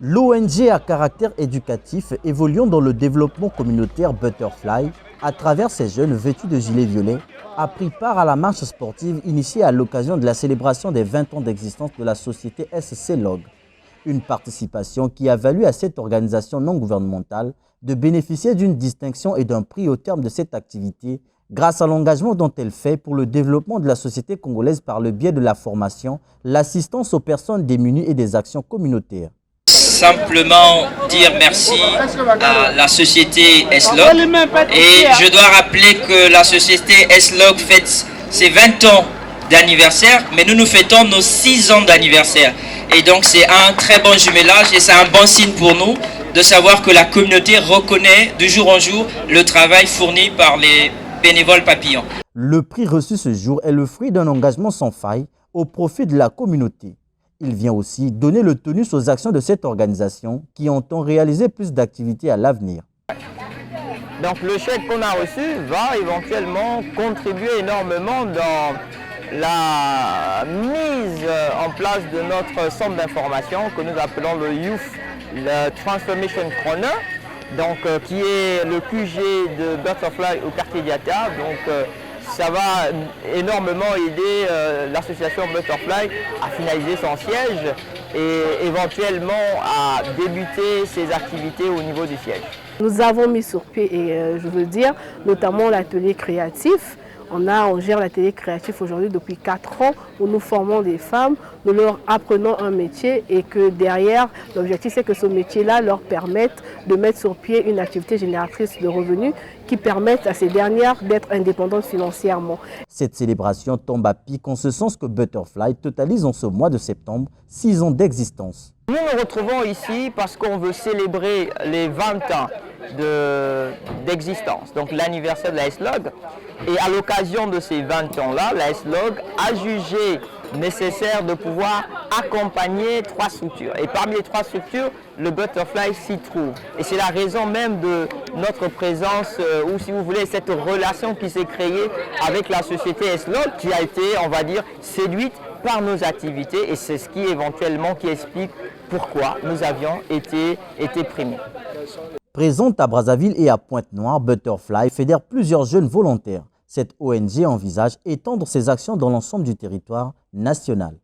L'ONG à caractère éducatif évoluant dans le développement communautaire Butterfly, à travers ses jeunes vêtus de gilets violets, a pris part à la marche sportive initiée à l'occasion de la célébration des 20 ans d'existence de la société SC Log. Une participation qui a valu à cette organisation non gouvernementale de bénéficier d'une distinction et d'un prix au terme de cette activité grâce à l'engagement dont elle fait pour le développement de la société congolaise par le biais de la formation, l'assistance aux personnes démunies et des actions communautaires. Simplement dire merci à la société S-Log et je dois rappeler que la société S-Log fête ses 20 ans d'anniversaire, mais nous fêtons nos 6 ans d'anniversaire et donc c'est un très bon jumelage et c'est un bon signe pour nous de savoir que la communauté reconnaît de jour en jour le travail fourni par les bénévoles papillons. Le prix reçu ce jour est le fruit d'un engagement sans faille au profit de la communauté. Il vient aussi donner le tonus aux actions de cette organisation qui entend réaliser plus d'activités à l'avenir. Donc le chèque qu'on a reçu va éventuellement contribuer énormément dans la mise en place de notre centre d'information que nous appelons le Youth le Transformation Corner, donc, qui est le QG de Butterfly au quartier d'Iata. Ça va énormément aider l'association Butterfly à finaliser son siège et éventuellement à débuter ses activités au niveau du siège. Nous avons mis sur pied, et je veux dire, notamment l'atelier créatif. On gère l'atelier créatif aujourd'hui depuis 4 ans où nous formons des femmes, nous leur apprenons un métier et que derrière, l'objectif c'est que ce métier-là leur permette de mettre sur pied une activité génératrice de revenus qui permette à ces dernières d'être indépendantes financièrement. Cette célébration tombe à pic en ce sens que Butterfly totalise en ce mois de septembre 6 ans d'existence. Nous nous retrouvons ici parce qu'on veut célébrer les 20 ans d'existence, donc l'anniversaire de la S-Log. Et à l'occasion de ces 20 ans-là, la S-Log a jugé nécessaire de pouvoir accompagner 3 structures. Et parmi les 3 structures, le Butterfly s'y trouve. Et c'est la raison même de notre présence, ou si vous voulez, cette relation qui s'est créée avec la société S-Log, qui a été, on va dire, séduite par nos activités. Et c'est ce qui éventuellement qui explique pourquoi nous avions été primés. Présente à Brazzaville et à Pointe-Noire, Butterfly fédère plusieurs jeunes volontaires. Cette ONG envisage étendre ses actions dans l'ensemble du territoire national.